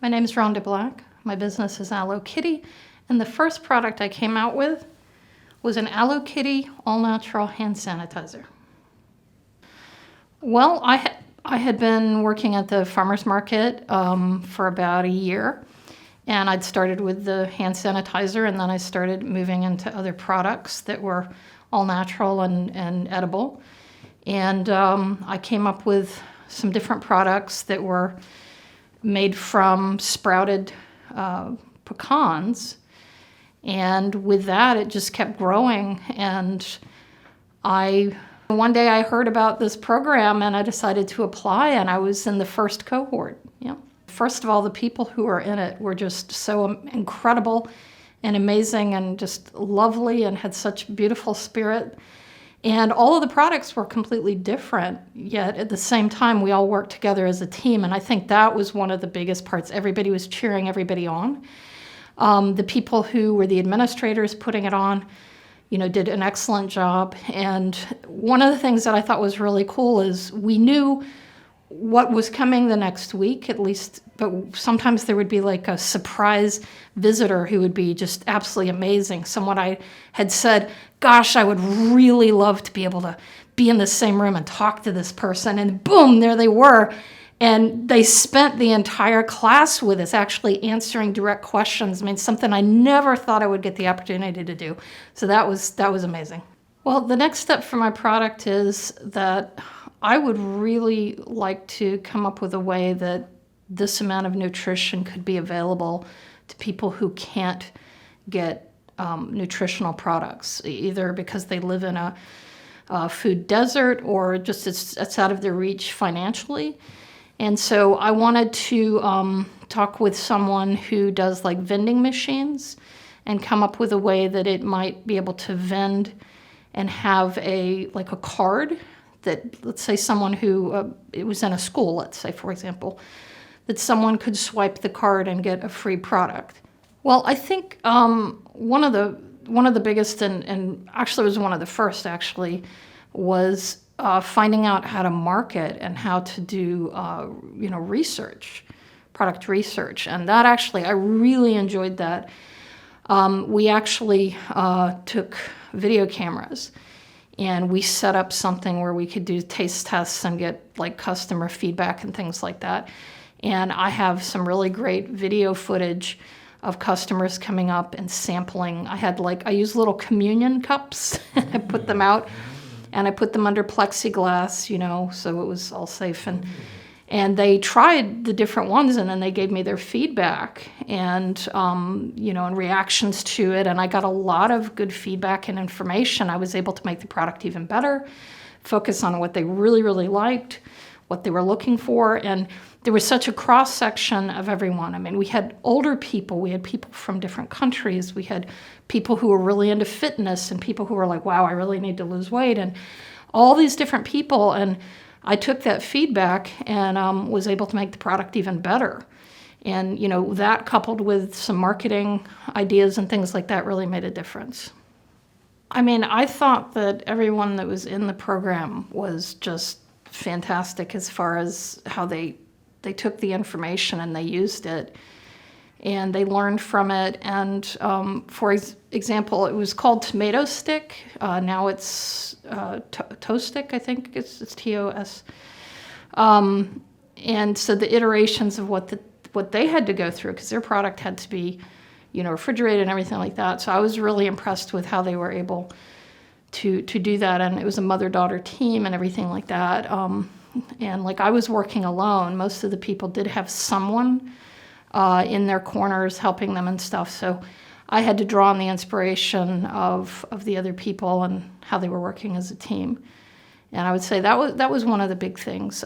My name is Rhonda Black. My business is Aloe Kitty, and the first product I came out with was an Aloe Kitty all-natural hand sanitizer. Well, I had been working at the farmer's market for about a year, and I'd started with the hand sanitizer, and then I started moving into other products that were all natural and edible. And I came up with some different products that were made from sprouted pecans. And with that, it just kept growing. And one day I heard about this program and I decided to apply, and I was in the first cohort. Yeah. First of all, the people who were in it were just so incredible and amazing and just lovely and had such beautiful spirit. And all of the products were completely different, yet at the same time, we all worked together as a team. And I think that was one of the biggest parts. Everybody was cheering everybody on. The people who were the administrators putting it on, did an excellent job. And one of the things that I thought was really cool is we knew what was coming the next week, at least, but sometimes there would be like a surprise visitor who would be just absolutely amazing. Someone I had said, gosh, I would really love to be able to be in the same room and talk to this person. And boom, there they were. And they spent the entire class with us actually answering direct questions. I mean, something I never thought I would get the opportunity to do. So that was amazing. Well, the next step for my product is that I would really like to come up with a way that this amount of nutrition could be available to people who can't get nutritional products, either because they live in a food desert or just it's out of their reach financially. And so I wanted to talk with someone who does like vending machines and come up with a way that it might be able to vend and have a card that, let's say someone who, it was in a school, let's say, for example, that someone could swipe the card and get a free product. Well, I think one of the biggest, and actually was one of the first actually, was finding out how to market and how to do, research, product research. And that actually, I really enjoyed that. We actually took video cameras and we set up something where we could do taste tests and get like customer feedback and things like that. And I have some really great video footage of customers coming up and sampling. I used little communion cups. I put them out and I put them under plexiglass, so it was all safe. And they tried the different ones, and then they gave me their feedback and, and reactions to it. And I got a lot of good feedback and information. I was able to make the product even better, focus on what they really, really liked, what they were looking for. And there was such a cross-section of everyone. I mean, we had older people. We had people from different countries. We had people who were really into fitness and people who were like, wow, I really need to lose weight. And all these different people. And I took that feedback and was able to make the product even better. And, that coupled with some marketing ideas and things like that really made a difference. I mean, I thought that everyone that was in the program was just fantastic as far as how they took the information and they used it and they learned from it. And for example, it was called Tomato Stick. Now it's Toe Stick, I think it's TOS. And so the iterations of what they had to go through, because their product had to be, refrigerated and everything like that. So I was really impressed with how they were able to do that. And it was a mother-daughter team and everything like that. And I was working alone. Most of the people did have someone in their corners helping them and stuff. So I had to draw on the inspiration of the other people and how they were working as a team. And I would say that was one of the big things.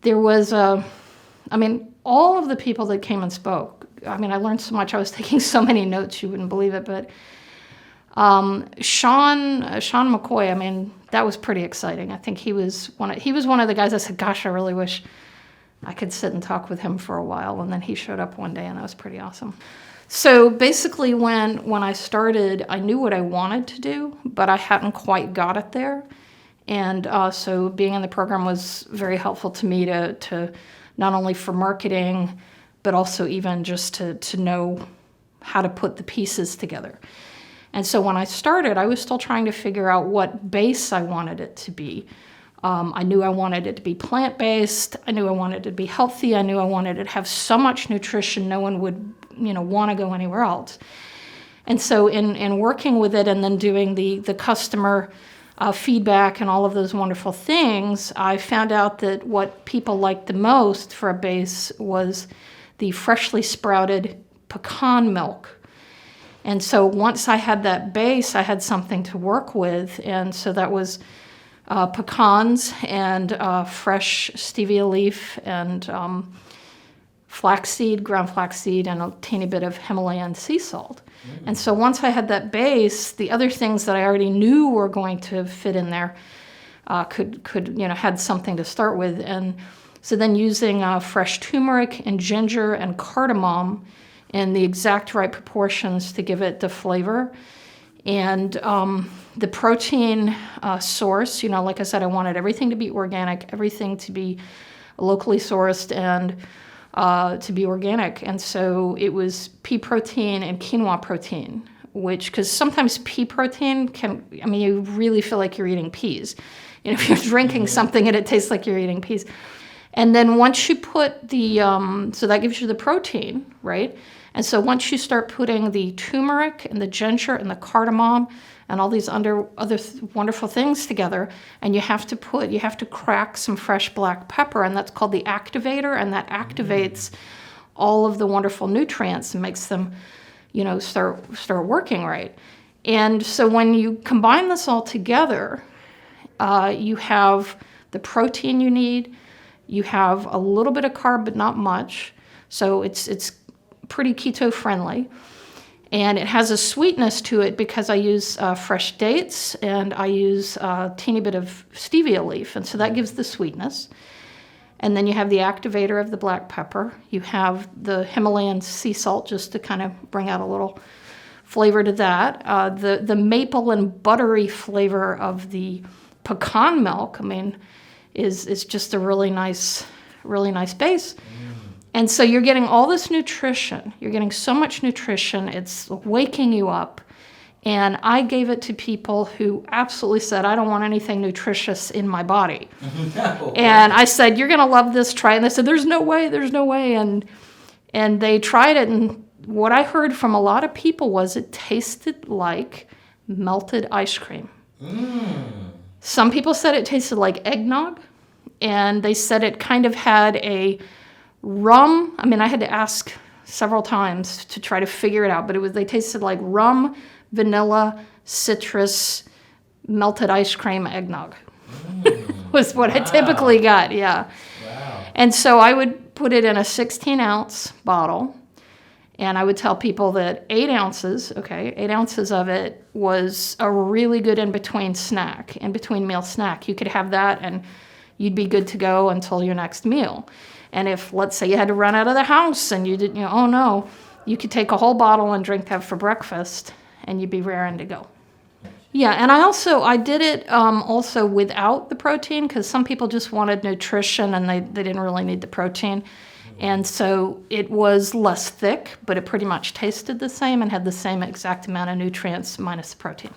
There was all of the people that came and spoke. I mean, I learned so much. I was taking so many notes, you wouldn't believe it. But Sean McCoy, that was pretty exciting. I think he was one of the guys I said, gosh, I really wish I could sit and talk with him for a while. And then he showed up one day, and that was pretty awesome. So basically, when I started, I knew what I wanted to do, but I hadn't quite got it there. And so being in the program was very helpful to me to not only for marketing, but also even just to know how to put the pieces together. And so when I started, I was still trying to figure out what base I wanted it to be. I knew I wanted it to be plant-based. I knew I wanted it to be healthy. I knew I wanted it to have so much nutrition no one would, want to go anywhere else. And so in working with it and then doing the customer feedback and all of those wonderful things, I found out that what people liked the most for a base was the freshly sprouted pecan milk. And so once I had that base, I had something to work with. And so that was pecans and fresh stevia leaf and flaxseed, ground flaxseed, and a teeny bit of Himalayan sea salt. And so once I had that base, the other things that I already knew were going to fit in there could had something to start with. And so then using fresh turmeric and ginger and cardamom in the exact right proportions to give it the flavor. And the protein source, like I said, I wanted everything to be organic, everything to be locally sourced and to be organic. And so it was pea protein and quinoa protein, because sometimes pea protein you really feel like you're eating peas. If you're drinking something and it tastes like you're eating peas. And then once you put so that gives you the protein, right? And so once you start putting the turmeric and the ginger and the cardamom and all these other wonderful things together, and you have to crack some fresh black pepper, and that's called the activator, and that activates all of the wonderful nutrients and makes them, start working right. And so when you combine this all together, you have the protein you need, you have a little bit of carb, but not much. So it's pretty keto friendly. And it has a sweetness to it because I use fresh dates and I use a teeny bit of stevia leaf. And so that gives the sweetness. And then you have the activator of the black pepper. You have the Himalayan sea salt just to kind of bring out a little flavor to that. The maple and buttery flavor of the pecan milk, is just a really nice base. And so you're getting all this nutrition. You're getting so much nutrition. It's waking you up. And I gave it to people who absolutely said, I don't want anything nutritious in my body. No. And I said, you're going to love this. Try it. And they said, there's no way. And they tried it. And what I heard from a lot of people was it tasted like melted ice cream. Some people said it tasted like eggnog. And they said it kind of had a rum. I had to ask several times to try to figure it out, but they tasted like rum, vanilla, citrus, melted ice cream, eggnog. Was what I typically got, yeah. Wow. And so I would put it in a 16-ounce bottle, and I would tell people that 8 ounces of it was a really good in-between meal snack. You could have that, and you'd be good to go until your next meal. And if, let's say, you had to run out of the house and you didn't, you could take a whole bottle and drink that for breakfast, and you'd be raring to go. Yeah, and I did it also without the protein, because some people just wanted nutrition and they didn't really need the protein. And so it was less thick, but it pretty much tasted the same and had the same exact amount of nutrients minus the protein.